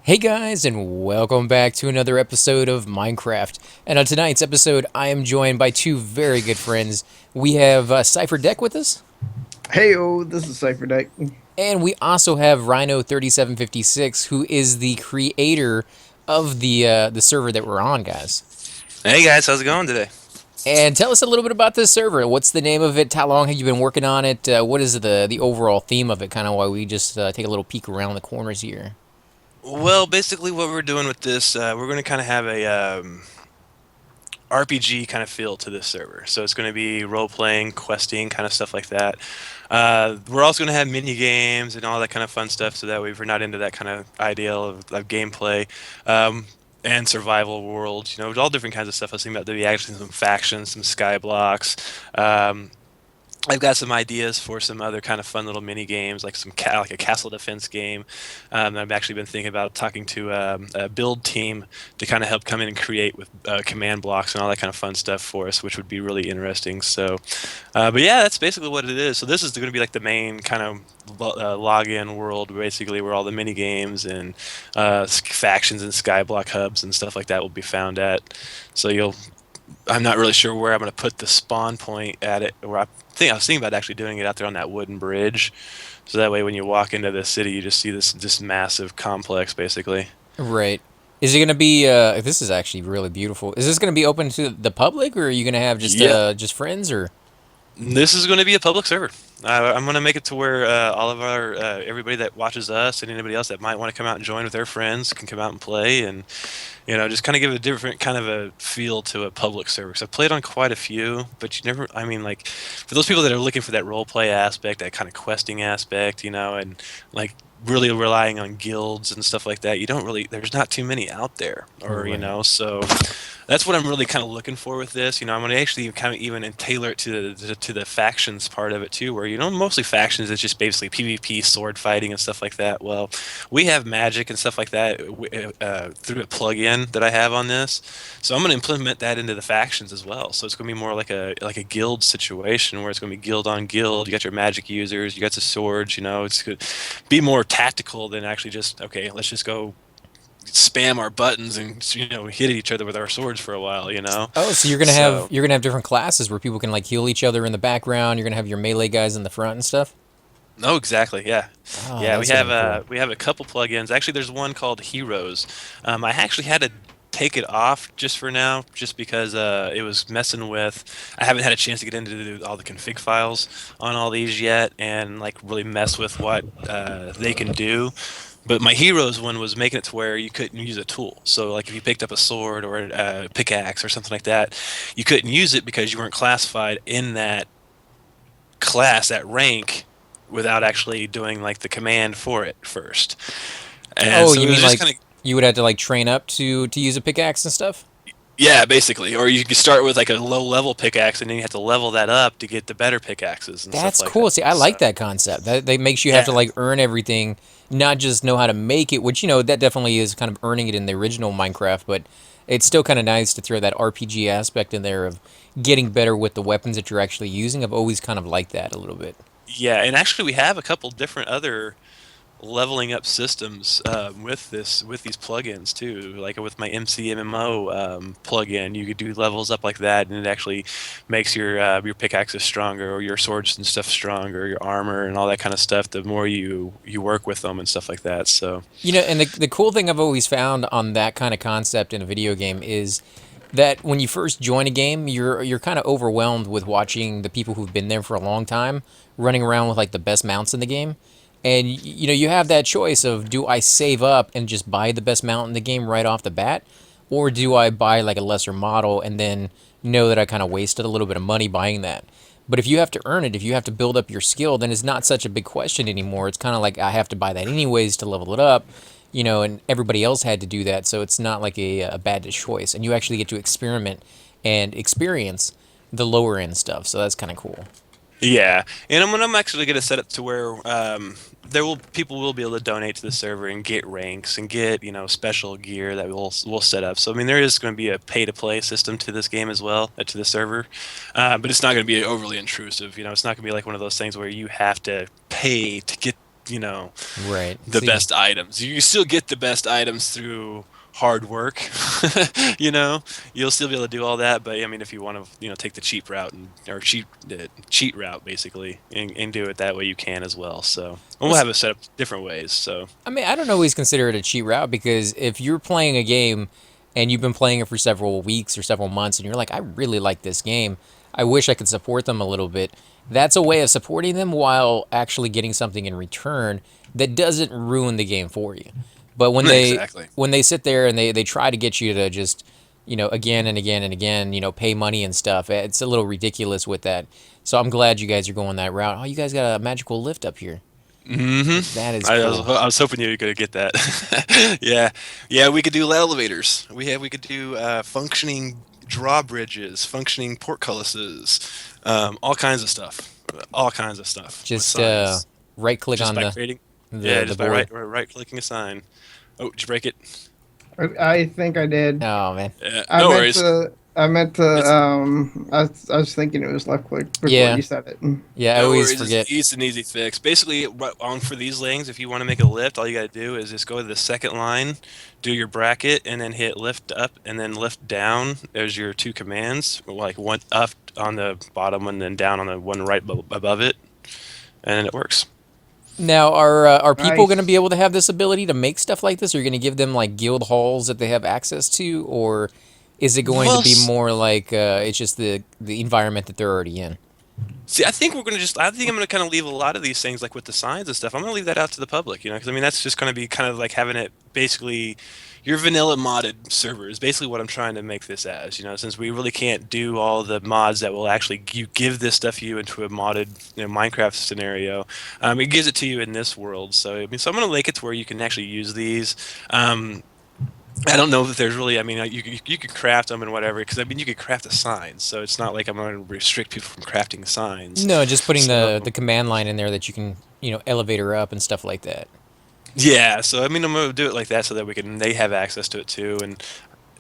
Hey guys, and welcome back to another episode of Minecraft. And on tonight's episode, I am joined by two very good friends. We have Cypher Deck with us, Hey, this is Cypher Deck. and we also have Rhino 3756, who is the creator of the server that we're on, guys. Hey guys, how's it going today? And tell us a little bit about this server. What's the name of it? How long have you been working on it? What is the overall theme of it? Kind of why we just take a little peek around the corners here. Well, basically, what we're doing with this, we're going to kind of have a RPG kind of feel to this server. So it's going to be role playing, questing, kind of stuff like that. We're also going to have mini games and all that kind of fun stuff. So that way, if we're not into that kind of ideal of gameplay. And survival world, all different kinds of stuff. I was thinking about there'd be actually some factions, some sky blocks, I've got some ideas for some other kind of fun little mini games, like like a castle defense game. I've actually been thinking about talking to a build team to kind of help come in and create with command blocks and all that kind of fun stuff for us, which would be really interesting. So, but yeah, that's basically what it is. So this is going to be like the main kind of login world, basically, where all the mini games and factions and skyblock hubs and stuff like that will be found at. So you'll I'm not really sure where I'm going to put the spawn point at it. Where I was thinking about actually doing it out there on that wooden bridge, so that way when you walk into the city, you just see this massive complex, basically. Right. Is it going to be? This is actually really beautiful. Is this going to be open to the public, or are you going to have Yeah, just friends? Or this is going to be a public server. I'm going to make it to where all of our everybody that watches us and anybody else that might want to come out and join with their friends can come out and play, and just kind of give a different kind of a feel to a public server. Because I've played on quite a few, but you never. I mean, like for those people that are looking for that role play aspect, that kind of questing aspect, and like really relying on guilds and stuff like that, you don't really. There's not too many out there, or right. so. That's what I'm really kind of looking for with this. I'm going to actually kind of even tailor it to the factions part of it too, where mostly factions is just basically PvP, sword fighting, and stuff like that. Well, we have magic and stuff like that through a plugin that I have on this, so I'm going to implement that into the factions as well. So it's going to be more like a guild situation where it's going to be guild on guild. You got your magic users, you got the swords. It's going to be more tactical than actually just okay. Let's just go spam our buttons and hit each other with our swords for a while. Oh, so So you're gonna have different classes where people can like heal each other in the background. You're gonna have your melee guys in the front and stuff. no, exactly, yeah. Oh, Yeah, we that's gonna have be cool. a couple plugins. Actually, there's one called Heroes. I actually had to take it off just for now, just because it was messing with. I haven't had a chance to get into all the config files on all these yet, and like really mess with what they can do. But my Heroes one was making it to where you couldn't use a tool. So like if you picked up a sword or a pickaxe or something like that, you couldn't use it because you weren't classified in that class, that rank, without actually doing like the command for it first. And Oh, so you it was mean just like kind of you would have to like train up to use a pickaxe and stuff? yeah, basically. Or you could start with like a low level pickaxe and then you have to level that up to get the better pickaxes and stuff That's like that. cool. See, I So like that concept. That makes you have to yeah. like earn everything, not just know how to make it, which that definitely is kind of earning it in the original Minecraft, but it's still kind of nice to throw that RPG aspect in there of getting better with the weapons that you're actually using. I've always kind of liked that a little bit. Yeah, and actually we have a couple different other leveling up systems with these plugins too. Like with my MCMMO plugin, you could do levels up like that, and it actually makes your pickaxes stronger, or your swords and stuff stronger, your armor and all that kind of stuff. The more you work with them and stuff like that. So And the cool thing I've always found on that kind of concept in a video game is that when you first join a game, you're kind of overwhelmed with watching the people who've been there for a long time running around with like the best mounts in the game. And you have that choice of do I save up and just buy the best mount in the game right off the bat, or do I buy like a lesser model and then know that I kind of wasted a little bit of money buying that. But if you have to earn it, if you have to build up your skill, then it's not such a big question anymore. It's kind of like I have to buy that anyways to level it up, and everybody else had to do that, so it's not like a bad choice. And you actually get to experiment and experience the lower end stuff, so that's kind of cool. yeah, and I'm actually gonna set it to where people will be able to donate to the server and get ranks and get special gear that we'll set up. So I mean there is going to be a pay to play system to this game as well to the server, but it's not going to be overly intrusive. It's not going to be like one of those things where you have to pay to get Right. the See, best items. You still get the best items through hard work. you know, you'll still be able to do all that. But I mean, if you want to, take the cheap route or cheat route basically, and do it that way, you can as well. So and well, we'll have it set up different ways. So I mean, I don't always consider it a cheat route because if you're playing a game and you've been playing it for several weeks or several months and you're like, I really like this game, I wish I could support them a little bit. That's a way of supporting them while actually getting something in return that doesn't ruin the game for you. But exactly. when they sit there and they try to get you to just, again and again and again, pay money and stuff, it's a little ridiculous with that. So I'm glad you guys are going that route. Oh, you guys got a magical lift up here. That is cool. I was hoping you were gonna get that. Yeah, yeah. We could do elevators. We could do functioning drawbridges, functioning portcullises, all kinds of stuff. All kinds of stuff with Just signs. right click Just on by creating, yeah, the just by board. right clicking a sign. Oh, did you break it? I think I did. Oh man. Yeah, I no meant worries. to. I meant to. It's I was thinking it was left click before Yeah. you said it. Yeah, I No always worries. forget. It's an easy fix. Basically, on for these lanes, if you want to make a lift, all you got to do is just go to the second line, do your bracket, and then hit lift up and then lift down. There's your two commands, like one up on the bottom and then down on the one right above it, and it works. Now, are people going to be Nice. able to have this ability to make stuff like this? Are you going to give them like guild halls that they have access to, or is it going to Well, be more like it's just the environment that they're already in? see, I think we're gonna just. I think I'm gonna kind of leave a lot of these things, like with the signs and stuff. I'm gonna leave that out to the public, because I mean that's just gonna be kind of like having it basically your vanilla modded server is basically what I'm trying to make this as. Since we really can't do all the mods that will actually give this stuff you into a modded Minecraft scenario. It gives it to you in this world. So I mean, so I'm gonna make it to where you can actually use these. Um, I don't know that there's really. I mean, you could craft them and whatever. Because I mean, you could craft a sign, so it's not like I'm going to restrict people from crafting signs. No, just putting So the command line in there that you can elevator up and stuff like that. yeah, so I mean, I'm going to do it like that so that they have access to it too. And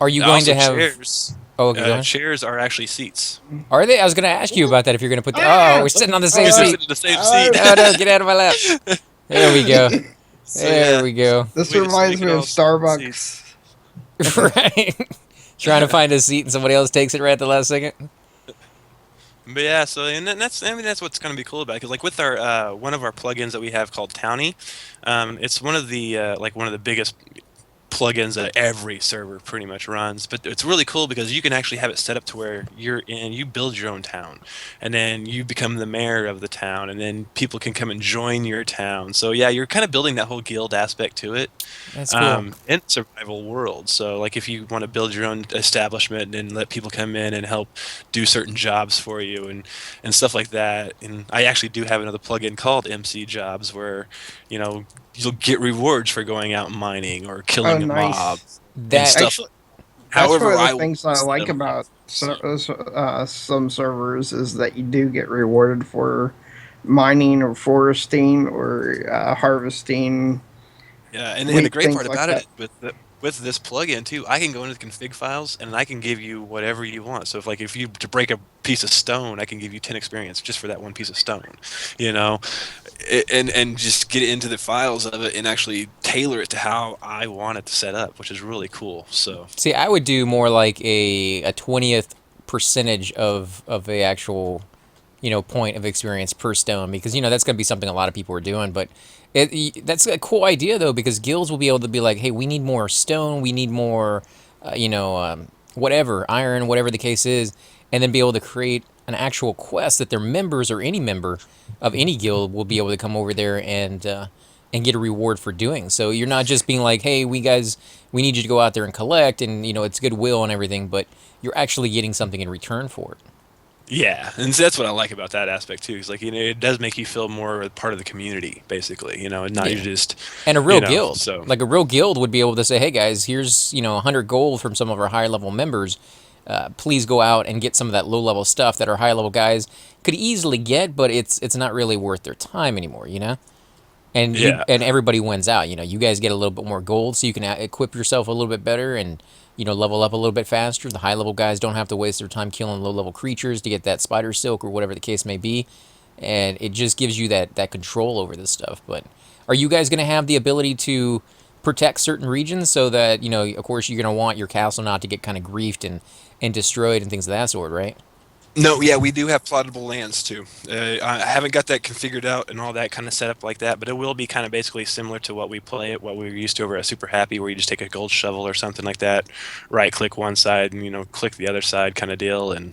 Are you going also to have? chairs. Oh, okay, go ahead. Chairs are actually seats. Are they? I was going to ask you about that if you're going to put the. Oh, Ah! we're sitting on the same You're Uh, sitting seat. in the same uh, seat. Oh no, get out of my lap. There we go. So There yeah, we go. This so we reminds can me of all sit in seats. Starbucks. Right. Trying to find a seat and somebody else takes it right at the last second. But yeah, so and that's I mean that's what's going to be cool about it. Because like with our one of our plugins that we have called Townie, it's one of the one of the biggest plugins that every server pretty much runs. But it's really cool because you can actually have it set up to where you build your own town, and then you become the mayor of the town, and then people can come and join your town. So yeah, you're kind of building that whole guild aspect to it. That's cool. In survival world. So like if you want to build your own establishment and let people come in and help do certain jobs for you and stuff like that. And I actually do have another plugin called MC Jobs where, you know, you'll get rewards for going out mining or Oh, killing a mob nice. and That stuff. Actually, that's However one of the I want things to I set like them up. about So some servers is that you do get rewarded for mining or foresting or harvesting yeah, and the wheat, great things part like about that. it with this plugin too, I can go into the config files and I can give you whatever you want. So if you to break a piece of stone, I can give you 10 experience just for that one piece of stone, you know, and just get into the files of it and actually tailor it to how I want it to set up, which is really cool. So See, I would do more like a 20th percentage of a actual point of experience per stone because that's going to be something a lot of people are doing. But that's a cool idea though because guilds will be able to be like, hey, we need more stone, we need more, whatever iron, whatever the case is, and then be able to create an actual quest that their members or any member of any guild will be able to come over there and get a reward for doing. So you're not just being like, hey, we need you to go out there and collect, and it's goodwill and everything, but you're actually getting something in return for it. yeah, and so that's what I like about that aspect too. Is it does make you feel more a part of the community, basically, and not you Yeah. just, And a real guild, So like a real guild, would be able to say, "Hey guys, here's 100 gold from some of our higher level members. Please go out and get some of that low level stuff that our high level guys could easily get, but it's not really worth their time anymore, And yeah, everybody wins out. You guys get a little bit more gold, so you can equip yourself a little bit better and level up a little bit faster. The high level guys don't have to waste their time killing low level creatures to get that spider silk or whatever the case may be, and it just gives you that control over this stuff. But Are you guys going to have the ability to protect certain regions so that of course, you're going to want your castle not to get kind of griefed and destroyed and things of that sort, right? No, yeah, we do have plottable lands too. I haven't got that configured out and all that kind of set up like that, but it will be kind of basically similar to what we were used to over at Super Happy, where you just take a gold shovel or something like that, right click one side and click the other side kind of deal, and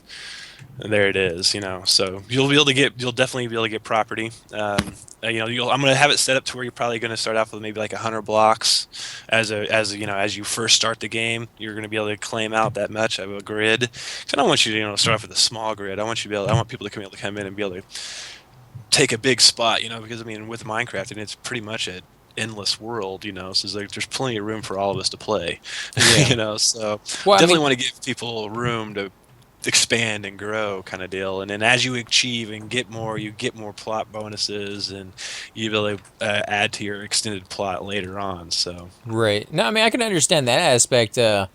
there it is. So you'll definitely be able to get property. I'm going to have it set up to where you're probably going to start off with maybe like 100 blocks as you first start the game. You're going to be able to claim out that much of a grid. 'Cause I don't want you to start off with a small grid. I want people to come in and be able to take a big spot. Because I mean with Minecraft, and it's pretty much an endless world. So there's plenty of room for all of us to play. Yeah. So Well, I definitely mean, want to give people room to expand and grow kind of deal. And then as you achieve and get more, you get more plot bonuses, and you be able to add to your extended plot later on. So right. No, I mean, I can understand that aspect. But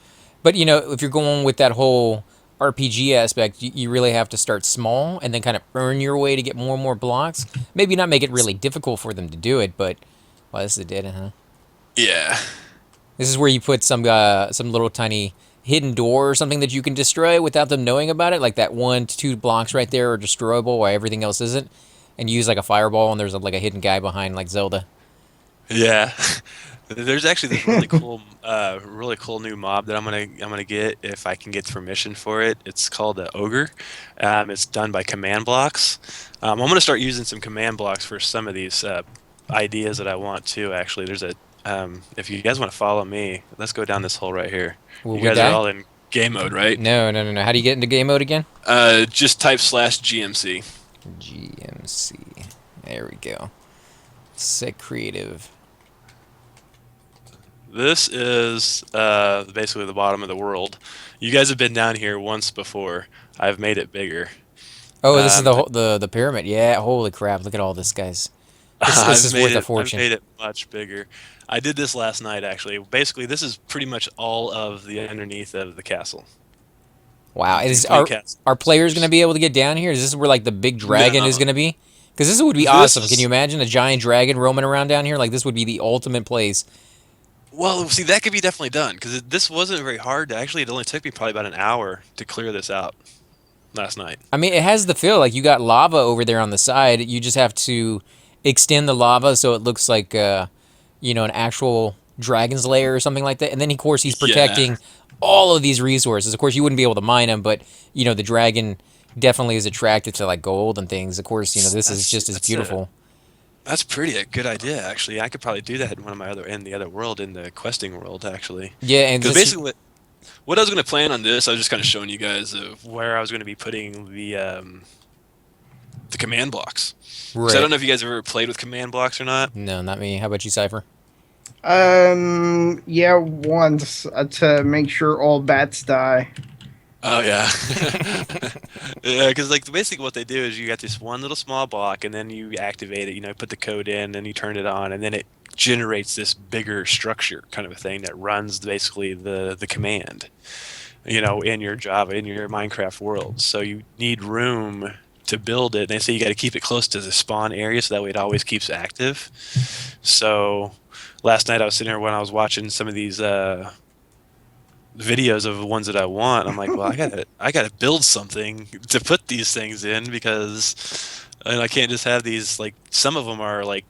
if you're going with that whole RPG aspect, you really have to start small and then kind of earn your way to get more and more blocks. Maybe not make it really difficult for them to do it, but well, this is a dead end, huh? yeah, This is where you put some little tiny hidden door or something that you can destroy without them knowing about it, like that 1 to 2 blocks right there are destroyable while everything else isn't, and you use like a fireball and there's like a hidden guy behind like Zelda. yeah. There's actually this really cool new mob that I'm gonna get if I can get permission for it. It's called the ogre. It's done by command blocks. I'm gonna start using some command blocks for some of these ideas that I want to. Actually, if you guys want to follow me, let's go down this hole right here. Will You we guys are die? all in game mode, right? No, no, no, no. How do you get into game mode again? Just type /GMC. GMC. There we go. Set creative. This is basically the bottom of the world. You guys have been down here once before. I've made it bigger. Oh, this is Um, the pyramid. Yeah, holy crap! Look at all this, guys. This I've is made worth a it. I've fortune. made it much bigger. I did this last night, actually. Basically, this is pretty much all of the underneath of the castle. Wow. The Is complete castle our players going to upstairs. be able to get down here? Is this where like the big dragon is No, going to be? Because this would be this awesome. Can you is imagine a giant dragon roaming around down here? Like this would be the ultimate place. well. See, that could be definitely done because this wasn't very hard. Actually, it only took me probably about an hour to clear this out last night. I mean, it has the feel like you got lava over there on the side. You just have to extend the lava so it looks like an actual dragon's lair or something like that. And then of course he's Yeah, protecting all of these resources. Of course, you wouldn't be able to mine them, but the dragon definitely is attracted to like gold and things. Of course, this is that's just as that's a beautiful. that's pretty a good idea actually. I could probably do that in the other world in the questing world actually. Yeah, and Because just basically what I was going to plan on this, I was just kind of showing you guys of where I was going to be putting the command blocks. Because I right. don't know if you guys have ever played with command blocks or not. No, not me. How about you, Cipher? Yeah, once to make sure all bats die. Oh yeah, yeah. Because like basically what they do is you got this one little small block, and then you activate it. Put the code in, and you turn it on, and then it generates this bigger structure kind of a thing that runs basically the command. In your Java, in your Minecraft world. So you need room to build it. And they say you got to keep it close to the spawn area so that way it always keeps active. So last night I was sitting there when I was watching some of these videos of the ones that I want. I'm like, well, I gotta build something to put these things in because I can't just have these like some of them are like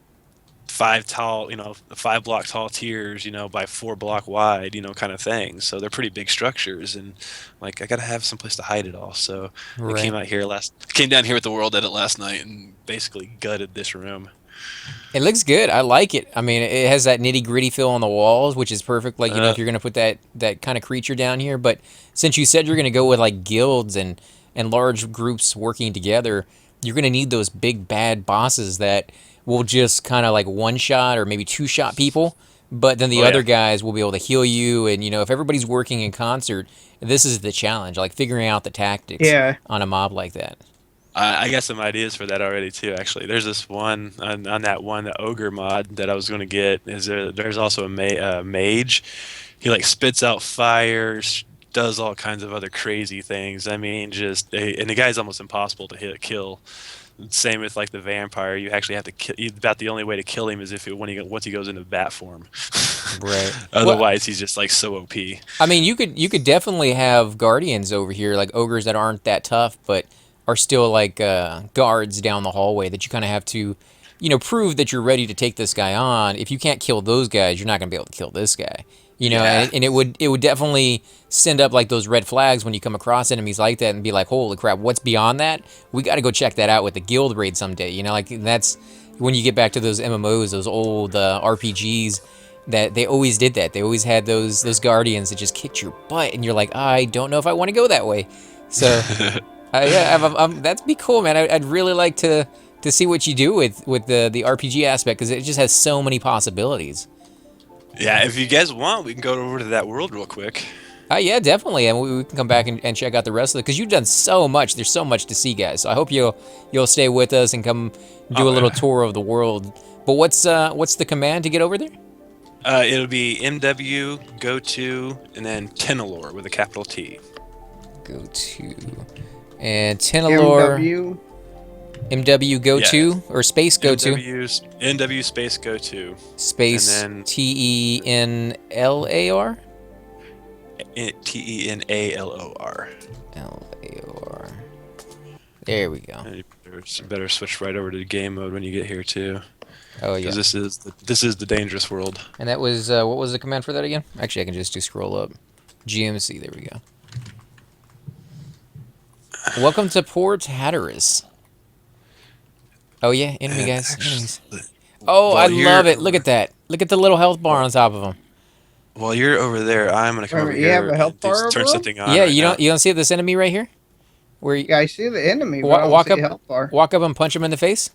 5 block tall tiers, by 4 block wide, kind of thing. So they're pretty big structures, and like I gotta have some place to hide it all. So I Right. came down here with the world edit last night and basically gutted this room. It looks good. I like it. I mean, it has that nitty gritty feel on the walls, which is perfect. Like Uh, if you're gonna put that kind of creature down here. But since you said you're gonna go with like guilds and large groups working together, you're gonna need those big bad bosses that will just kind of like one shot or maybe two shot people. But then the oh other yeah, guys will be able to heal you, and if everybody's working in concert, this is the challenge, like figuring out the tactics Yeah. on a mob like that. I got some ideas for that already too. Actually, there's this one on that one the ogre mod that I was going to get. There's also a mage. He like spits out fires, does all kinds of other crazy things. I mean, and the guy's almost impossible to kill. Same with like the vampire. You actually have to kill. About the only way to kill him is if once he goes into bat form. Right. Well, Otherwise, he's just like so OP. I mean, you could definitely have guardians over here, like ogres that aren't that tough, but are still like guards down the hallway that you kind of have to, prove that you're ready to take this guy on. If you can't kill those guys, you're not gonna be able to kill this guy. Yeah. And it would definitely send up like those red flags when you come across enemies like that and be like, holy crap, what's beyond that? We got to go check that out with the guild raid someday. Like that's when you get back to those MMOs, those old RPGs that they always did that. They always had those guardians that just kicked your butt, and you're like, I don't know if I want to go that way. So, yeah, that'd be cool, man. I'd really like to see what you do with the RPG aspect because it just has so many possibilities. Yeah, if you guys want, we can go over to that world real quick. Yeah, definitely, and we can come back and check out the rest of it because you've done so much. There's so much to see, guys. So I hope you'll stay with us and come do a little tour of the world. But what's the command to get over there? It'll be MW go to and then Tenalor with a capital T. Go to and Tenalor. MW go to or space go to. NW space go to. Space and then TENLAR. TENALOR. LAOR. There we go. And you better switch right over to game mode when you get here too. Oh yeah. Because this is the dangerous world. And that was what was the command for that again? Actually, I can just do scroll up. GMC. There we go. Welcome to Port Hatteras. Oh yeah, enemy guys, enemies. Oh, I love it. Look at that. Look at the little health bar on top of them. While you're over there, I'm gonna come over You here. have a health and bar turn over something on. Yeah, right you now. don't see this enemy right here? Where you, Yeah, I see the enemy, but I don't walk see up, a health bar. walk up and punch him in the face.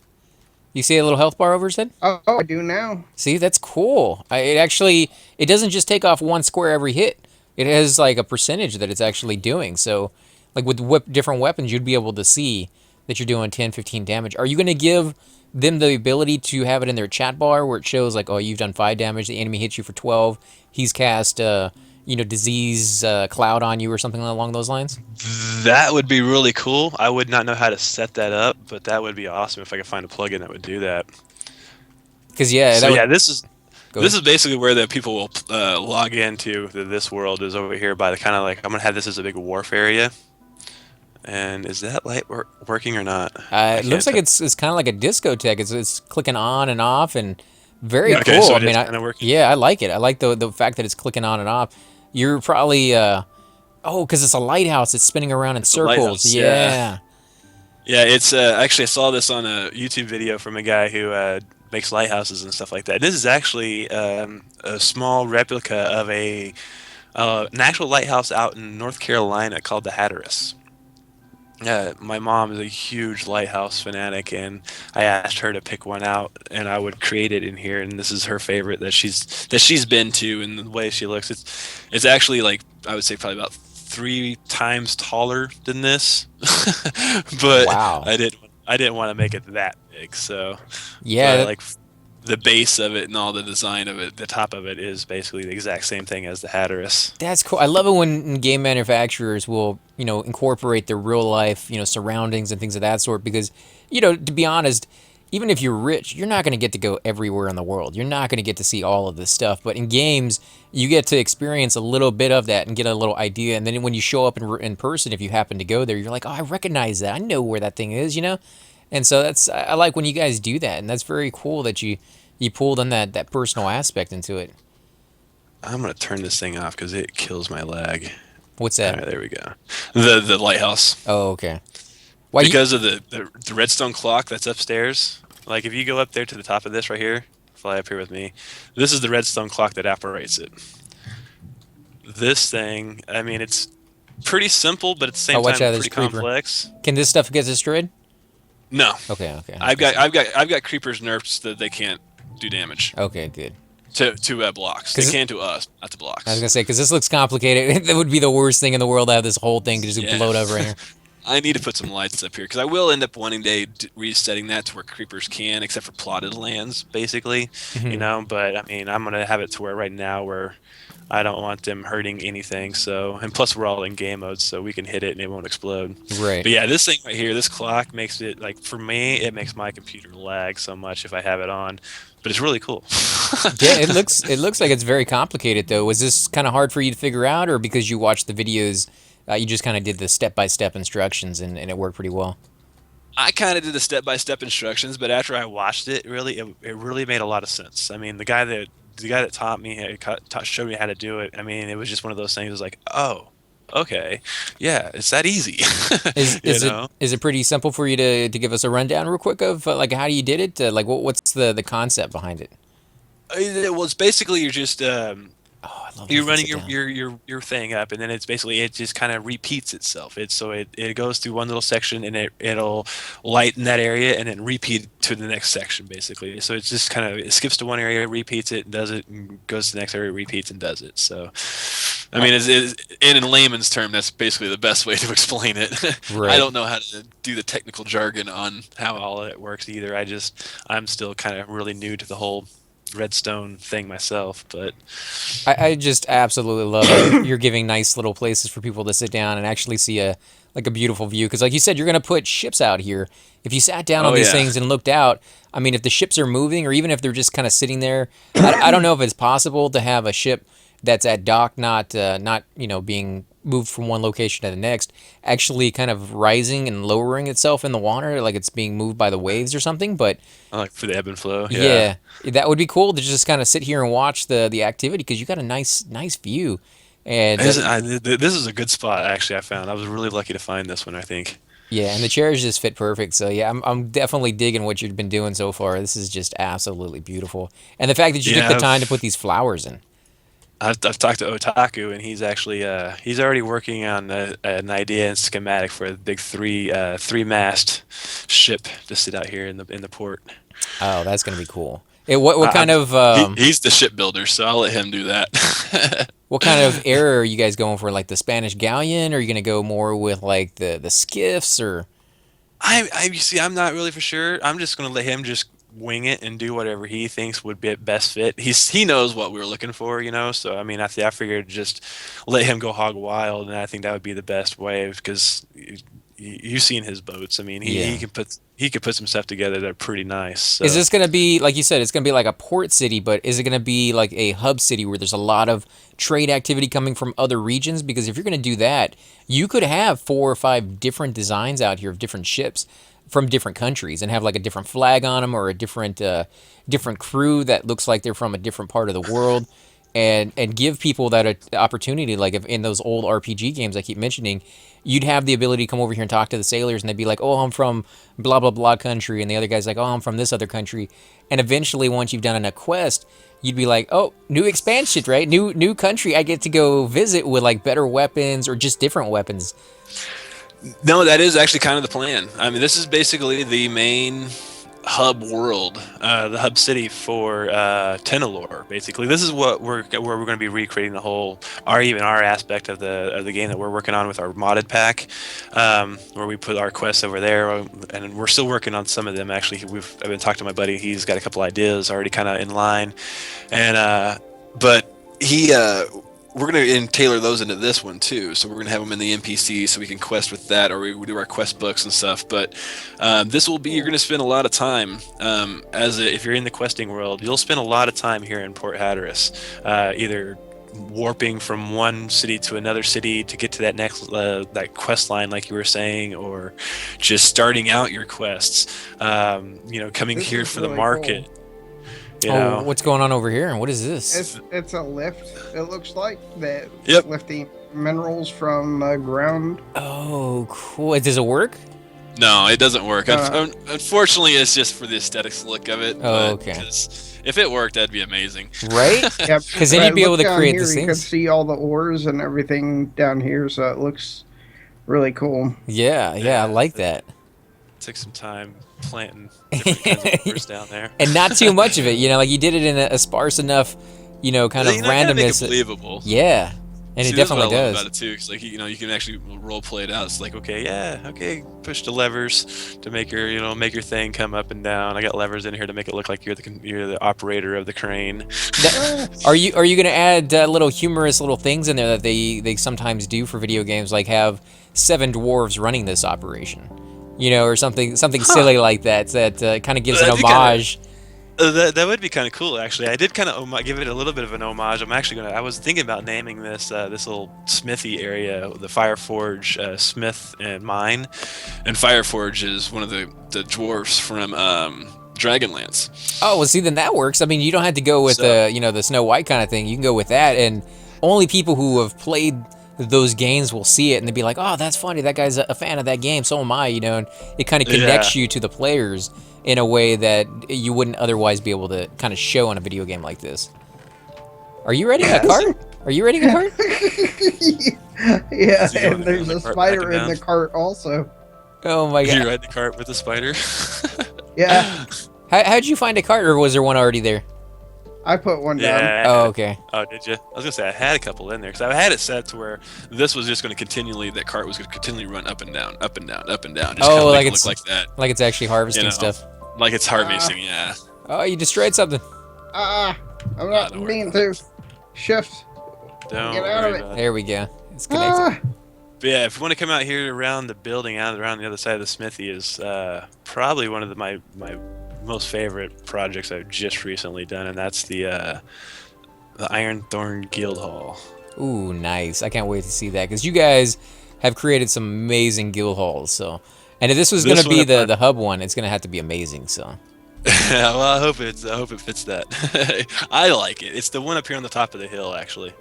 You see a little health bar over his head? Oh, I do now. See, that's cool. It doesn't just take off one square every hit. It has like a percentage that it's actually doing. So, like with different weapons, you'd be able to see that you're doing 10, 15 damage. Are you going to give them the ability to have it in their chat bar where it shows like, oh, you've done 5 damage, the enemy hits you for 12, he's cast, disease cloud on you or something along those lines? That would be really cool. I would not know how to set that up, but that would be awesome if I could find a plugin that would do that. Because yeah, This is Go this ahead. is basically where the people will log into this world is over here by the kind of like I'm gonna have this as a big wharf area. And is that light working or not? It looks like it's kind of like a discotheque. It's clicking on and off and very Yeah, okay, cool. so I it is mean, kinda working. yeah, I like it. I like the fact that it's clicking on and off. You're probably because it's a lighthouse. It's spinning around in a circles. lighthouse, Yeah. Yeah, it's actually I saw this on a YouTube video from a guy who makes lighthouses and stuff like that. This is actually a small replica of an actual lighthouse out in North Carolina called the Hatteras. My mom is a huge lighthouse fanatic, and I asked her to pick one out, and I would create it in here. And this is her favorite that she's been to, and the way she looks, it's actually like I would say probably about 3 times taller than this, but Wow. I didn't want to make it that big, so Yeah. but, like the base of it and all the design of it, the top of it is basically the exact same thing as the Hatteras. That's cool. I love it when game manufacturers will, incorporate their real life, surroundings and things of that sort. Because, to be honest, even if you're rich, you're not going to get to go everywhere in the world. You're not going to get to see all of this stuff. But in games, you get to experience a little bit of that and get a little idea. And then when you show up in person, if you happen to go there, you're like, oh, I recognize that. I know where that thing is. And so I like when you guys do that, and that's very cool that you pulled in that personal aspect into it. I'm gonna turn this thing off because it kills my lag. What's All that? right, there we go. The lighthouse. Oh, okay. Why Because of the redstone clock that's upstairs. Like if you go up there to the top of this right here, fly up here with me. This is the redstone clock that operates it. This thing, I mean, it's pretty simple, but at the same watch time out, there's pretty a creeper. complex. Can this stuff get destroyed? No, Okay. I've got creepers nerfed so that they can't do damage Okay, good. to blocks. They 'Cause can to us, not to blocks. I was gonna say because this looks complicated. That would be the worst thing in the world to have this whole thing just Yeah. blow over here. I need to put some lights up here because I will end up wanting to resetting that to where creepers can, except for plotted lands, basically. Mhm. But I mean, I'm gonna have it to where right now where I don't want them hurting anything. So, and plus we're all in game mode, so we can hit it and it won't explode. Right. But yeah, this thing right here, this clock makes it like for me, it makes my computer lag so much if I have it on. But it's really cool. Yeah, it looks like it's very complicated though. Was this kind of hard for you to figure out, or because you watched the videos, you just kind of did the step-by-step instructions and it worked pretty well? I kind of did the step-by-step instructions, but after I watched it, it really made a lot of sense. I mean, the guy that taught me showed me how to do it. I mean, it was just one of those things. It was like, oh, okay, yeah, it's that easy, Is you is it know. is it pretty simple for you to give us a rundown real quick of like how you did it? Like what's the concept behind it? It was basically you're just Oh, I love when you you're can running sit down. your thing up, and then it's basically it just kind of repeats itself. It goes through one little section, and it'll lighten that area, and then repeat to the next section basically. So it's just kind of it skips to one area, repeats it, does it, and goes to the next area, repeats and does it. So I mean, in layman's term, that's basically the best way to explain it. I Right. don't know how to do the technical jargon on how all of it works either. I'm still kind of really new to the whole redstone thing myself, but I just absolutely love that you're giving nice little places for people to sit down and actually see a like a beautiful view. Because like you said, you're gonna put ships out here. If you sat down on Oh these yeah. things and looked out, I mean, if the ships are moving or even if they're just kind of sitting there, I don't know if it's possible to have a ship that's at dock, not being moved from one location to the next, actually kind of rising and lowering itself in the water, like it's being moved by the waves or something. But I like for the ebb and flow. Yeah. yeah, that would be cool to just kind of sit here and watch the activity because you got a nice view, and This is a good spot actually. I found I was really lucky to find this one. I think. yeah, and the chairs just fit perfect. So yeah, I'm definitely digging what you've been doing so far. This is just absolutely beautiful, and the fact that you took the Yeah, time to put these flowers in. I've talked to Otaku, and he's already working on an idea and schematic for a big three mast ship to sit out here in the port. Oh, that's gonna be cool. What I, kind I'm of He's the shipbuilder, so I'll let him do that. what kind of era are you guys going for? Like the Spanish galleon, or are you gonna go more with like the skiffs or? I you see, I'm not really for sure. I'm just gonna let him just wing it and do whatever he thinks would be best fit. He knows what we were looking for, you know. So I mean, I figured just let him go hog wild, and I think that would be the best way because you've seen his boats. I mean, Yeah. he can put some stuff together that are pretty nice. Is So this going to be, like you said, it's going to be like a port city, but is it going to be like a hub city where there's a lot of trade activity coming from other regions? Because if you're going to do that, you could have 4 or 5 different designs out here of different ships from different countries and have like a different flag on them or a different crew that looks like they're from a different part of the world. And give people that opportunity, like if in those old RPG games I keep mentioning, you'd have the ability to come over here and talk to the sailors, and they'd be like, "Oh, I'm from blah blah blah country," and the other guy's like, "Oh, I'm from this other country," and eventually, once you've done a quest, you'd be like, "Oh, new expansion, right? New country. I get to go visit with like better weapons or just different weapons." No, that is actually kind of the plan. I mean, this is basically the main hub world, the hub city for Tenalor. Basically, this is what where we're going to be recreating the whole our aspect of the game that we're working on with our modded pack, where we put our quests over there, and we're still working on some of them. Actually, I've been talking to my buddy. He's got a couple ideas already kind of in line, and but he we're going to tailor those into this one too. So we're going to have them in the NPC so we can quest with that, or we do our quest books and stuff. But this will be, you're going to spend a lot of time if you're in the questing world, you'll spend a lot of time here in Port Hatteras, either warping from one city to another city to get to that next that quest line, like you were saying, or just starting out your quests. Coming This here is for the really market. cool. You Oh, know. what's going on over here, and what is this? It's a lift. It looks like that Yep. lifting minerals from ground. Oh, cool. Does it work? No, it doesn't work. Uh, Unfortunately, it's just for the aesthetics look of it. Oh, But okay. 'cause if it worked, that'd be amazing. Right? Yep. 'Cause then you'd be able Look to down create here, these you can things. see all the ores and everything down here, so it looks really cool. Yeah, I like that. Took some time planting different kinds of ores down there. And not too much of it, like you did it in a sparse enough, kind of You know, gotta make it randomness. believable. Yeah, And it See, that's what I definitely love does. about it too. Cause like you can actually role play it out. It's like, okay, yeah, okay, push the levers to make make your thing come up and down. I got levers in here to make it look like you're the operator of the crane. That, are you gonna add little humorous little things in there that they sometimes do for video games, like have 7 dwarves running this operation, or something Huh. silly like that kind of gives an That'd be kind homage. of that would be kind of cool, actually. I did kind of give it a little bit of an homage. I was thinking about naming this little smithy area the Fireforge Smith and Mine. And Fireforge is one of the dwarfs from Dragonlance. Oh, well, see, then that works. I mean, you don't have to go with So the Snow White kind of thing. You can go with that, and only people who have played those games will see it, and they'll be like, "Oh, that's funny. That guy's a fan of that game. So am I." And it kind of Yeah. connects you to the players in a way that you wouldn't otherwise be able to kind of show on a video game like this. Are you ready a Yes. cart? Are you ready a cart? Yeah, So you and want there's the a cart spider backing in the down? cart also. Oh my You god! ride the cart with the spider. Yeah, How'd you find a cart, or was there one already there? I put one down. Yeah. Oh, okay. Oh, did you? I was gonna say I had a couple in there because I had it set to where this was just going to continually. That cart was going to continually run up and down, up and down, up and down. Just Oh, kind of like make it it's look like that. like it's actually harvesting You know. stuff. like it's harvesting, yeah. Oh, you destroyed something. I'm not don't worry meaning about to. Shift. Don't Get out of worry it. about it. There we go. It's connected. Ah, But yeah, if you want to come out here around the building, out around the other side of the smithy, is probably one of my most favorite projects I've just recently done, and that's the Ironthorn Guild Hall. Ooh, nice. I can't wait to see that because you guys have created some amazing guild halls. So, and if this was going This to be one, the hub one, it's going to have to be amazing. So, Well, I hope it fits that. I like it. It's the one up here on the top of the hill, actually.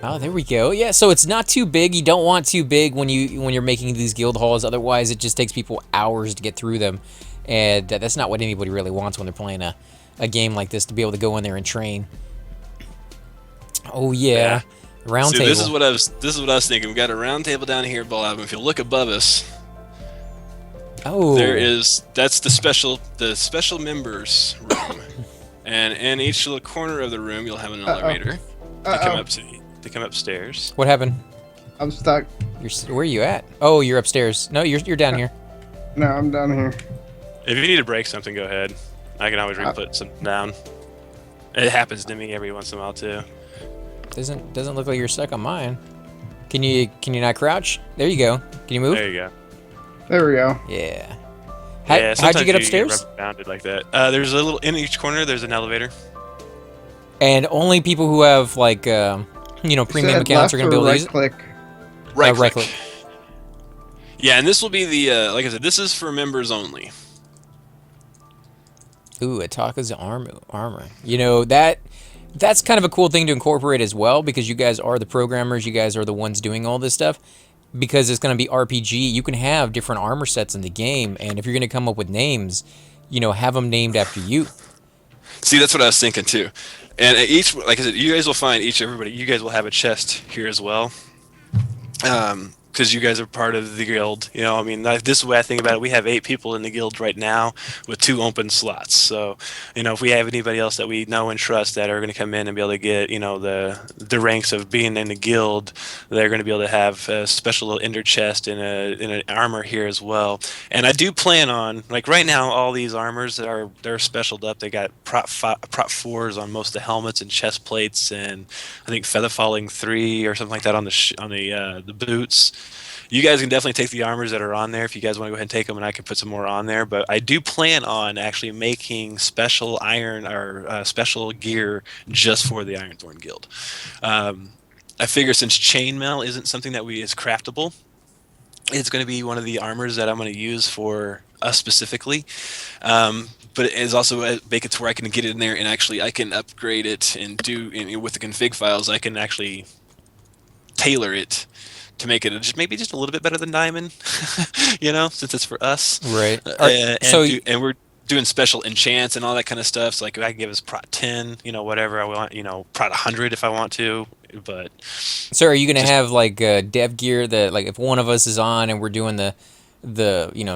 oh, there we go. Yeah, so it's not too big. You don't want too big when you're making these guild halls. Otherwise, it just takes people hours to get through them, and that's not what anybody really wants when they're playing a game like this, to be able to go in there and train. Oh yeah, round See, table. this is what I was thinking. We got a round table down here, Bob. If you look above us, oh, that's the special members room. And in each little corner of the room you'll have an elevator To come up to come upstairs. What happened? I'm stuck. Where are you at? Oh, you're upstairs. No, you're down here. No, I'm down here. If you need to break something, go ahead. I can always re-put something down. It happens to me every once in a while too. Doesn't look like you're stuck on mine. Can you not crouch? There you go. Can you move? There you go. There we go. Yeah. Yeah, How'd sometimes you get upstairs? Get bounded like that. There's a little in each corner. There's an elevator. And only people who have like premium Said accounts are left gonna be or able to right use it. click. right Right click. click. Yeah, and this will be the like I said, this is for members only. Ooh, Ataka's armor. That's kind of a cool thing to incorporate as well, because you guys are the programmers. You guys are the ones doing all this stuff. Because it's going to be RPG, you can have different armor sets in the game, and if you're going to come up with names, have them named after you. See, that's what I was thinking too. And like I said, you guys will find you guys will have a chest here as well. Because you guys are part of the guild. This is the way I think about it. We have 8 people in the guild right now with 2 open slots. So, if we have anybody else that we know and trust that are going to come in and be able to get, the ranks of being in the guild, they're going to be able to have a special little ender chest and an armor here as well. And I do plan on, like right now, all these armors they're specialed up. They got prop 4s on most of the helmets and chest plates, and I think feather falling 3 or something like that on the boots. You guys can definitely take the armors that are on there if you guys want to go ahead and take them, and I can put some more on there. But I do plan on actually making special iron or special gear just for the Ironthorn Guild. I figure since chainmail isn't something that is craftable, it's going to be one of the armors that I'm going to use for us specifically. But it is also make it to where I can get it in there and actually I can upgrade it and with the config files I can actually tailor it to make it maybe just a little bit better than diamond, since it's for us. Right. And we're doing special enchants and all that kind of stuff. So like I can give us prot 10, whatever I want, prot 100 if I want to. But so are you gonna have like dev gear that, like, if one of us is on and we're doing the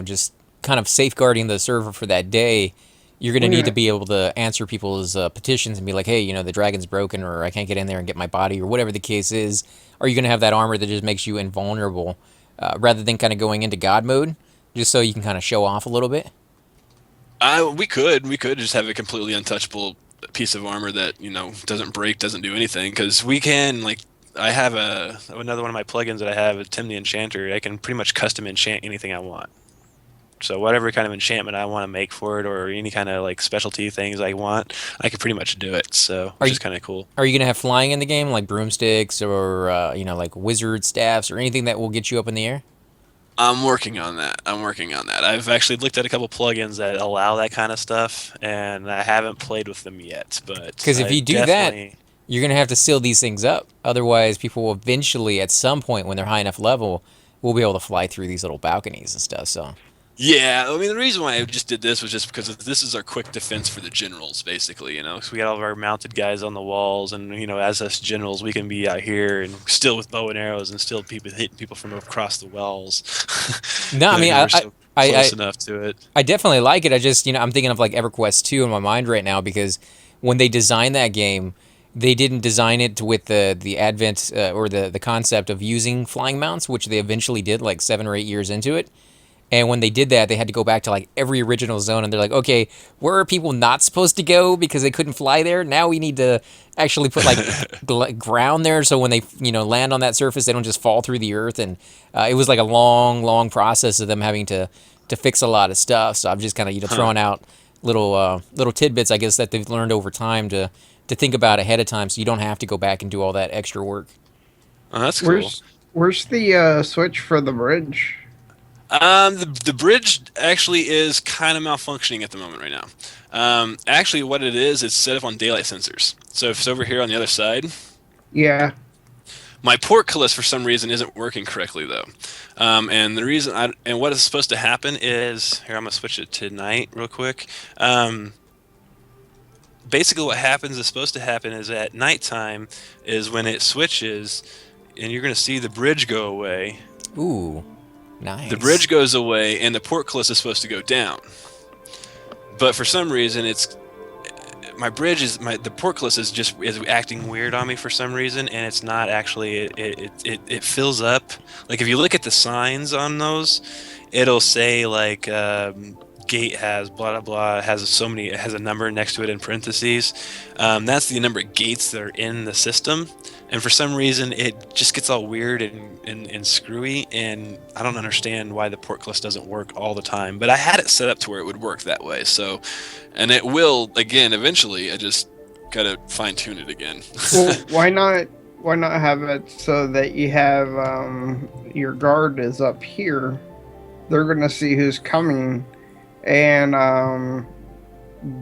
just kind of safeguarding the server for that day, you're going to Well, need yeah. to be able to answer people's petitions and be like, hey, the dragon's broken, or I can't get in there and get my body, or whatever the case is. Are you going to have that armor that just makes you invulnerable, rather than kind of going into God mode, just so you can kind of show off a little bit? We could just have a completely untouchable piece of armor that doesn't break, doesn't do anything, because we can like. I have another one of my plugins that I have, Tim the Enchanter. I can pretty much custom enchant anything I want. So whatever kind of enchantment I want to make for it, or any kind of like specialty things I want, I can pretty much do it. So Are which you is kind of cool. are you going to have flying in the game, like broomsticks or like wizard staffs or anything that will get you up in the air? I'm working on that. I've actually looked at a couple plugins that allow that kind of stuff, and I haven't played with them yet. But Because if I you do that, definitely. you're going to have to seal these things up. Otherwise, people will eventually, at some point when they're high enough level, will be able to fly through these little balconies and stuff. So, Yeah, I mean the reason why I just did this was just because this is our quick defense for the generals, basically. So we got all of our mounted guys on the walls, and as us generals, we can be out here and still with bow and arrows and still hitting people from across the walls. no, I mean, 'Cause we're so close I, enough to it. I definitely like it. I just, I'm thinking of like EverQuest 2 in my mind right now because when they designed that game, they didn't design it with the advent or the concept of using flying mounts, which they eventually did like 7 or 8 years into it. And when they did that, they had to go back to like every original zone, and they're like, okay, where are people not supposed to go because they couldn't fly there? Now we need to actually put like ground there, so when they land on that surface, they don't just fall through the earth. And it was like a long, long process of them having to fix a lot of stuff. So I'm just kind of Huh. throwing out little tidbits, I guess, that they've learned over time to think about ahead of time, so you don't have to go back and do all that extra work. Oh, that's cool. Where's the switch for the bridge? The bridge actually is kind of malfunctioning at the moment right now. Actually, what it is, it's set up on daylight sensors. So if it's over here on the other side, Yeah. my portcullis for some reason isn't working correctly though. And the reason and what is supposed to happen is here. I'm gonna switch it to night real quick. Basically, what happens is supposed to happen is at nighttime is when it switches, and you're gonna see the bridge go away. Ooh, nice. The bridge goes away, and the portcullis is supposed to go down. But for some reason, the portcullis is acting weird on me for some reason, and it's not actually. It fills up. Like if you look at the signs on those, it'll say like gate has blah blah blah, it has a number next to it in parentheses. That's the number of gates that are in the system. And for some reason, it just gets all weird and screwy, and I don't understand why the portcullis doesn't work all the time. But I had it set up to where it would work that way, so, and it will again eventually. I just gotta fine tune it again. Well, why not? Why not have it so that you have your guard is up here? They're gonna see who's coming, and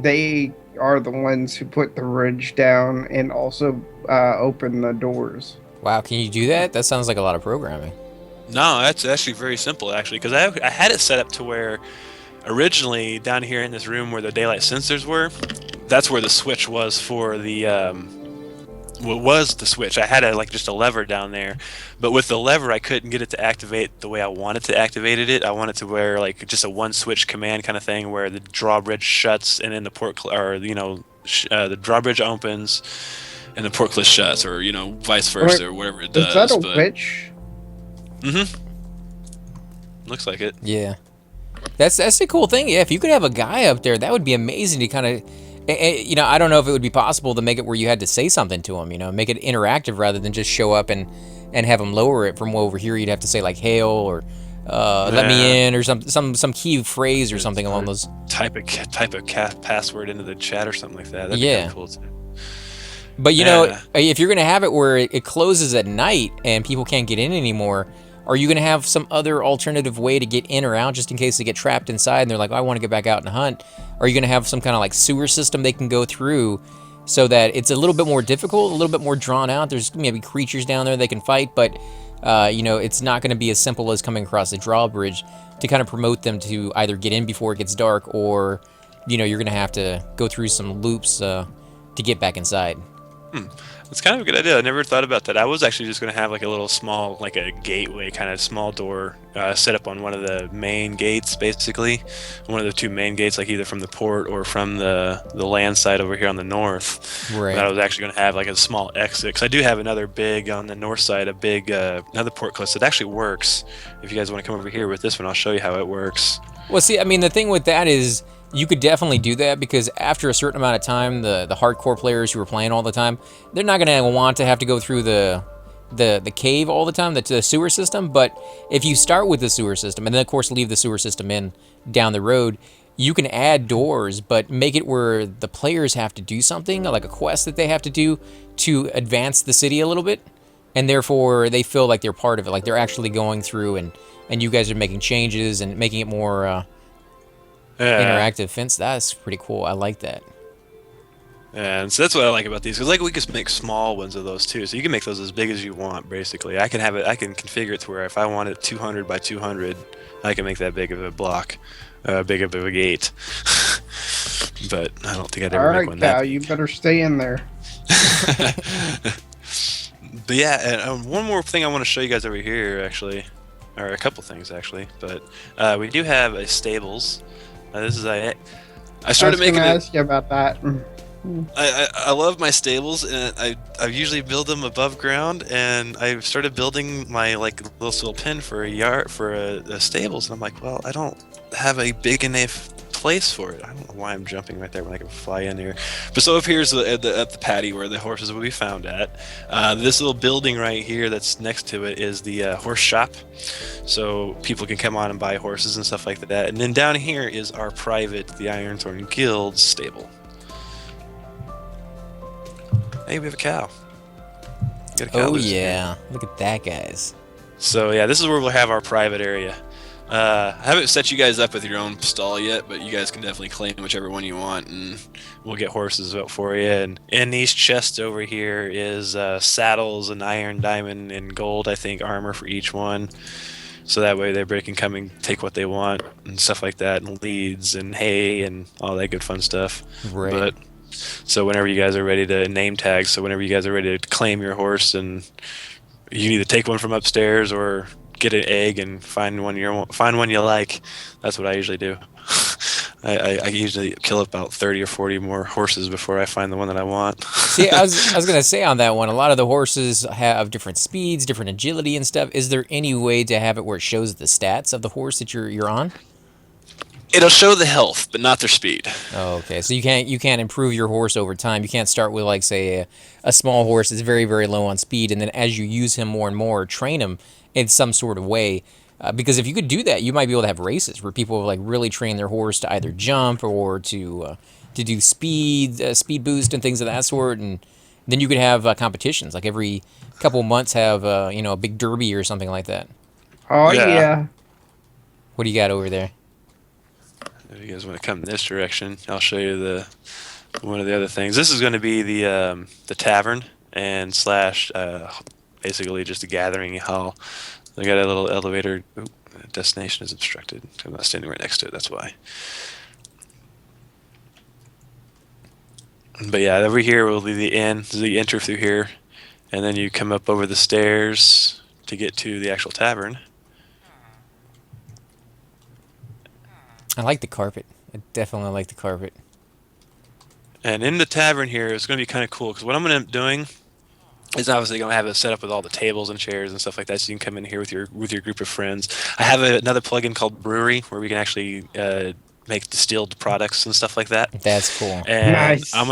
they are the ones who put the bridge down and also open the doors. Wow, can you do that? That sounds like a lot of programming. No, that's actually very simple, actually, because I had it set up to where originally down here in this room where the daylight sensors were, that's where the switch was for the what was the switch. I had just a lever down there, but with the lever I couldn't get it to activate the way I wanted to activate it. I wanted to where like just a one switch command kind of thing where the drawbridge shuts and then the drawbridge opens and the portcullis shuts, or vice versa, or whatever it does. Is that a but witch? looks like it. Yeah, that's the cool thing. Yeah, if you could have a guy up there, that would be amazing to kind of. I don't know if it would be possible to make it where you had to say something to him, make it interactive rather than just show up and have him lower it from over here. You'd have to say like "hail" or "let me in" or some key phrase or something along those. Type a password into the chat or something like that. That'd be Yeah. kind of cool too. But if you're gonna have it where it closes at night and people can't get in anymore, are you gonna have some other alternative way to get in or out just in case they get trapped inside and they're like, I want to get back out and hunt? Are you gonna have some kind of like sewer system they can go through so that it's a little bit more difficult, a little bit more drawn out? There's maybe creatures down there they can fight, but it's not gonna be as simple as coming across the drawbridge to kind of promote them to either get in before it gets dark, or you're gonna have to go through some loops to get back inside. It's kind of a good idea. I never thought about that. I was actually just going to have like a little small, like a gateway kind of small door set up on one of the main gates, basically. One of the two main gates, like either from the port or from the land side over here on the north. But I Right. was actually going to have like a small exit. Because I do have another big, on the north side, a big, another port close that actually works. If you guys want to come over here with this one, I'll show you how it works. Well, see, I mean, the thing with that is you could definitely do that because after a certain amount of time, the hardcore players who are playing all the time, they're not going to want to have to go through the cave all the time, the sewer system. But if you start with the sewer system and then of course leave the sewer system in down the road, you can add doors, but make it where the players have to do something like a quest that they have to do to advance the city a little bit, and therefore they feel like they're part of it, like they're actually going through and you guys are making changes and making it more Yeah. interactive fence. That's pretty cool. I like that. And so that's what I like about these, because like we can make small ones of those too. So you can make those as big as you want, basically. I can have it. I can configure it to where if I want it 200 by 200, I can make that big of a block, big of a gate. But I don't think I'd All ever make right, one Cal, that. you better stay in there. But yeah, and one more thing I want to show you guys over here, actually, or a couple things actually. But we do have a stables. This is I I started was going making to it. ask you about that. I love my stables, and I usually build them above ground, and I started building my like little pen for a yard for a stables, and I'm like, well, I don't have a big enough place for it. I don't know why I'm jumping right there when I can fly in here. But so up here's at the patio where the horses will be found at. This little building right here that's next to it is the horse shop, so people can come on and buy horses and stuff like that. And then down here is our private, the Ironthorn Guild stable. Hey, we have a cow. Got a cow Oh loose in here. yeah, look at that, guys. So yeah, this is where we'll have our private area. I haven't set you guys up with your own stall yet, but you guys can definitely claim whichever one you want, and we'll get horses out for you. And in these chests over here is saddles and iron, diamond, and gold, I think, armor for each one. So that way they can come and take what they want and stuff like that, and leads and hay and all that good fun stuff. Right. But so whenever you guys are ready to name tag, so whenever you guys are ready to claim your horse, and you can either take one from upstairs or get an egg and find one you like. That's what I usually do. I usually kill about 30 or 40 more horses before I find the one that I want. See, I was gonna say on that one, a lot of the horses have different speeds, different agility and stuff. Is there any way to have it where it shows the stats of the horse that you're on? It'll show the health, but not their speed. Oh, okay. So you can't improve your horse over time. You can't start with like say a small horse that's very very low on speed, and then as you use him more and more, train him in some sort of way. Because if you could do that, you might be able to have races where people like really train their horse to either jump or to do speed boost and things of that sort, and then you could have competitions like every couple months have a big derby or something like that. Oh, Yeah. yeah. What do you got over there? If you guys want to come this direction, I'll show you one of the other things. This is going to be the tavern and slash basically just a gathering hall. They got a little elevator. Ooh, destination is obstructed. I'm not standing right next to it. That's why. But yeah, over here will be the inn. So you enter through here, and then you come up over the stairs to get to the actual tavern. I like the carpet. I definitely like the carpet. And in the tavern here, it's going to be kind of cool because what I'm going to end up doing is obviously going to have it set up with all the tables and chairs and stuff like that, so you can come in here with your group of friends. I have another plugin called Brewery where we can actually make distilled products and stuff like that. That's cool. And Nice. I'm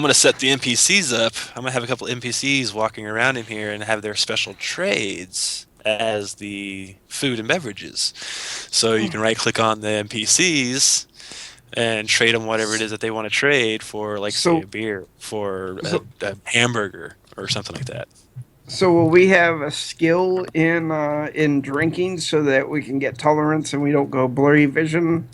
gonna set the NPCs up. I'm gonna have a couple NPCs walking around in here and have their special trades as the food and beverages. So you can right click on the NPCs and trade them whatever it is that they want to trade for, like So- say a beer, for So- a hamburger or something like that. So will we have a skill in drinking so that we can get tolerance and we don't go blurry vision?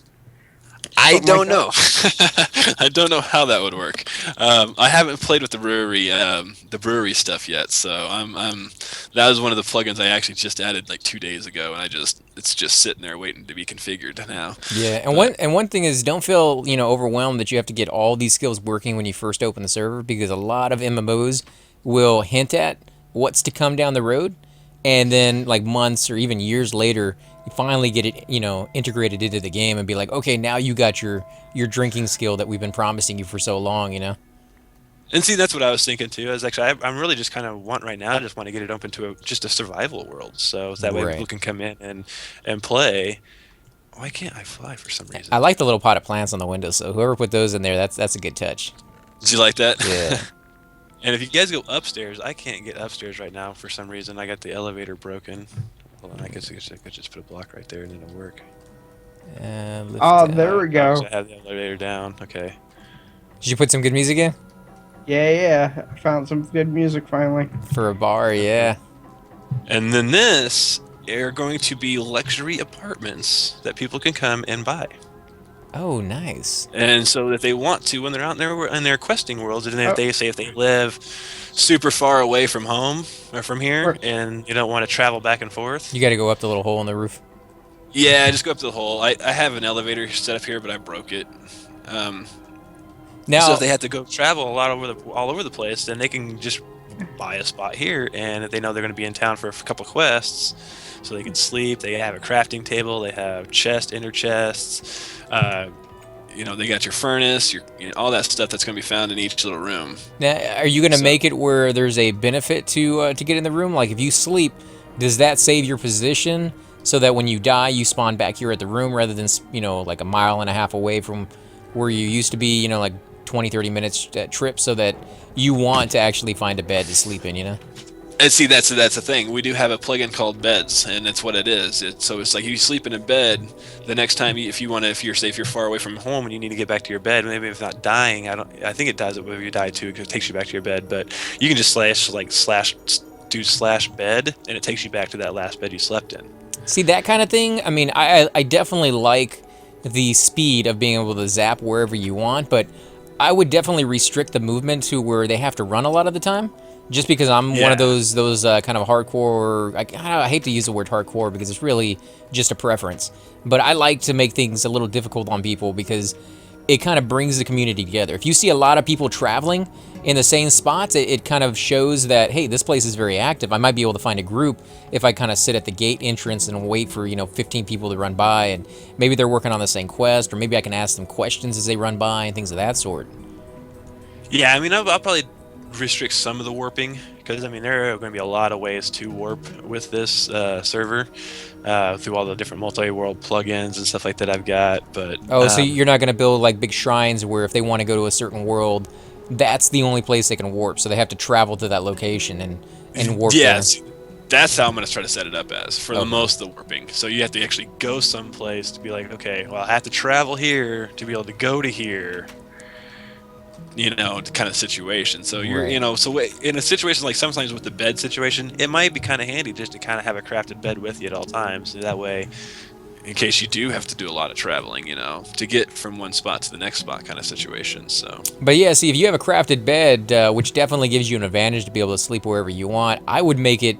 I Something like don't that. know. I don't know how that would work. I haven't played with the brewery stuff yet. So that was one of the plugins I actually just added like 2 days ago, and it's just sitting there waiting to be configured now. Yeah, and But one thing is, don't feel overwhelmed that you have to get all these skills working when you first open the server, because a lot of MMOs will hint at what's to come down the road, and then like months or even years later, you finally get it integrated into the game and be like, okay, now you got your drinking skill that we've been promising you for so long. and see, that's what I was thinking too. I was actually, I'm really just kind of right now, I just want to get it open to just a survival world, so that way people Right. can come in and play. Why can't I fly for some I reason? like the little potted plants on the windows, so whoever put those in there, that's a good touch. Did you like that? Yeah. And if you guys go upstairs, I can't get upstairs right now for some reason. I got the elevator broken. Hold on, I guess I could just put a block right there and it'll work. Lift Oh, out. there we go. I have the elevator down. Okay. Did you put some good music in Yeah. I found some good music finally. for a bar? Yeah. And then this are going to be luxury apartments that people can come and buy. Oh, nice. And so if they want to, when they're out in their questing worlds, and Oh. if they say if they live super far away from home or from here, Or- and you don't want to travel back and forth, You got to go up the little hole in the roof. yeah, just go up to the hole. I have an elevator set up here, but I broke it. So Now, if they have to go travel all over the place, then they can just buy a spot here, and if they know they're going to be in town for a couple quests, so they can sleep. They have a crafting table. They have inner chests. They got your furnace, all that stuff that's going to be found in each little room. now, are you going to So- make it where there's a benefit to get in the room? Like if you sleep, does that save your position so that when you die, you spawn back here at the room rather than like a mile and a half away from where you used to be? Like 20, 30 minutes trip, so that you want to actually find a bed to sleep in. And see, that's the thing. We do have a plugin called Beds, and it's what it is. So it's like you sleep in a bed. The next time, if you're far away from home and you need to get back to your bed, maybe if not dying, I think it does it when you die too, because it takes you back to your bed. But you can just slash bed, and it takes you back to that last bed you slept in. See, that kind of thing, I mean, I definitely like the speed of being able to zap wherever you want, but I would definitely restrict the movement to where they have to run a lot of the time. Just because I'm one of Yeah. those kind of hardcore, I hate to use the word hardcore because it's really just a preference. But I like to make things a little difficult on people because it kind of brings the community together. If you see a lot of people traveling in the same spots, it kind of shows that, hey, this place is very active. I might be able to find a group if I kind of sit at the gate entrance and wait for 15 people to run by, and maybe they're working on the same quest, or maybe I can ask them questions as they run by and things of that sort. Yeah, I mean, I'll probably restrict some of the warping, because I mean there are going to be a lot of ways to warp with this server through all the different multi-world plugins and stuff like that I've got. But So you're not going to build like big shrines where if they want to go to a certain world, that's the only place they can warp, so they have to travel to that location and warp there. yes, that's how I'm going to try to set it up as for the Okay. most of the warping. So you have to actually go someplace to be like, okay, well I have to travel here to be able to go to here. Kind of situation. So you're, Right. so in a situation like sometimes with the bed situation, it might be kind of handy just to kind of have a crafted bed with you at all times. So that way, in case you do have to do a lot of traveling, to get from one spot to the next spot kind of situation. So, But yeah, see, if you have a crafted bed, which definitely gives you an advantage to be able to sleep wherever you want, I would make it,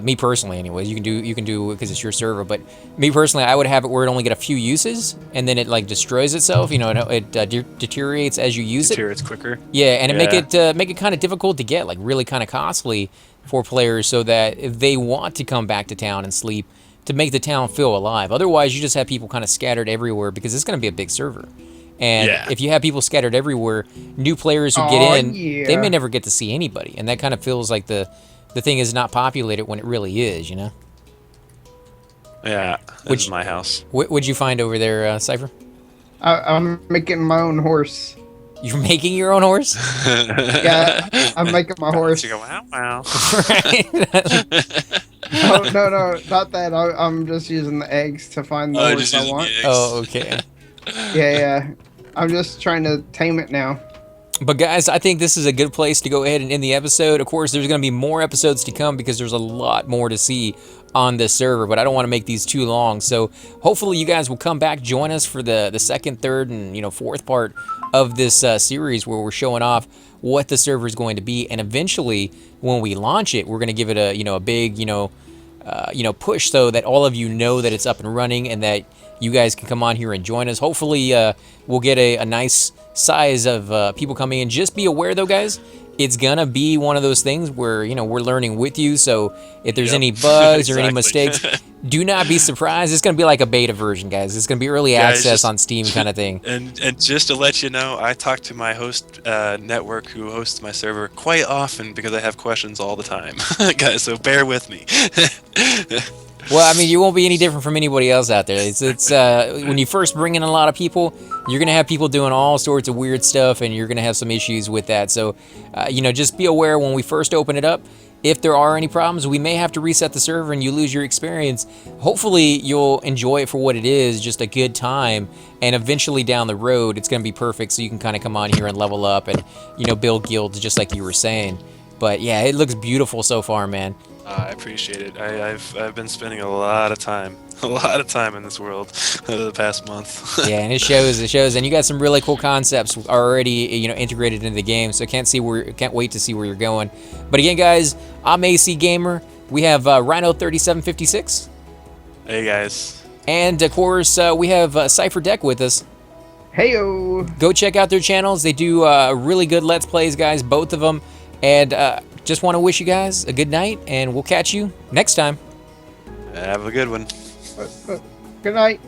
me personally anyways, you can do because it's your server, but me personally, I would have it where it only get a few uses, and then it like destroys itself, it deteriorates as you use it. it's quicker. Yeah, and Yeah. make it kind of difficult to get, like really kind of costly for players, so that if they want to come back to town and sleep, to make the town feel alive. Otherwise, you just have people kind of scattered everywhere because it's going to be a big server. And Yeah. if you have people scattered everywhere, new players who Aw, get in, yeah. they may never get to see anybody, and that kind of feels like the thing is not populated when it really is. Yeah, this Which- is my house. What'd you find over there, Cypher? I'm making my own horse. You're making your own horse? Yeah, I'm making my horse. You go, wow, wow. Right? Oh, no, not that. I'm just using the eggs to find the horse Just I using want. the eggs. Oh, okay. Yeah. I'm just trying to tame it now. But guys, I think this is a good place to go ahead and end the episode. Of course, there's going to be more episodes to come because there's a lot more to see on this server, but I don't want to make these too long. So hopefully you guys will come back, join us for the second, third, and fourth part of this series where we're showing off what the server is going to be, and eventually when we launch it, we're going to give it a big push so that all of you know that it's up and running and that you guys can come on here and join us. Hopefully we'll get a nice size of people coming in. Just be aware though, guys, it's gonna be one of those things where we're learning with you, so if there's any bugs or any mistakes, do not be surprised. It's gonna be like a beta version, guys. It's gonna be early access on Steam kind of thing. And just to let you know, I talk to my host network who hosts my server quite often because I have questions all the time. Guys, so bear with me. Well, I mean, you won't be any different from anybody else out there. It's when you first bring in a lot of people, you're going to have people doing all sorts of weird stuff, and you're going to have some issues with that. So, just be aware when we first open it up, if there are any problems, we may have to reset the server and you lose your experience. Hopefully, you'll enjoy it for what it is, just a good time, and eventually down the road, it's going to be perfect so you can kind of come on here and level up and, build guilds just like you were saying. But yeah, it looks beautiful so far, man. I appreciate it. I've been spending a lot of time in this world the past month. Yeah, and it shows, and you got some really cool concepts already, integrated into the game. So can't wait to see where you're going. But again, guys, I'm AC Gamer. We have Rhino 3756. Hey guys. And of course, we have Cypher Deck with us. Heyo. Go check out their channels. They do really good Let's Plays, guys, both of them. And just want to wish you guys a good night, and we'll catch you next time. Have a good one. Good night.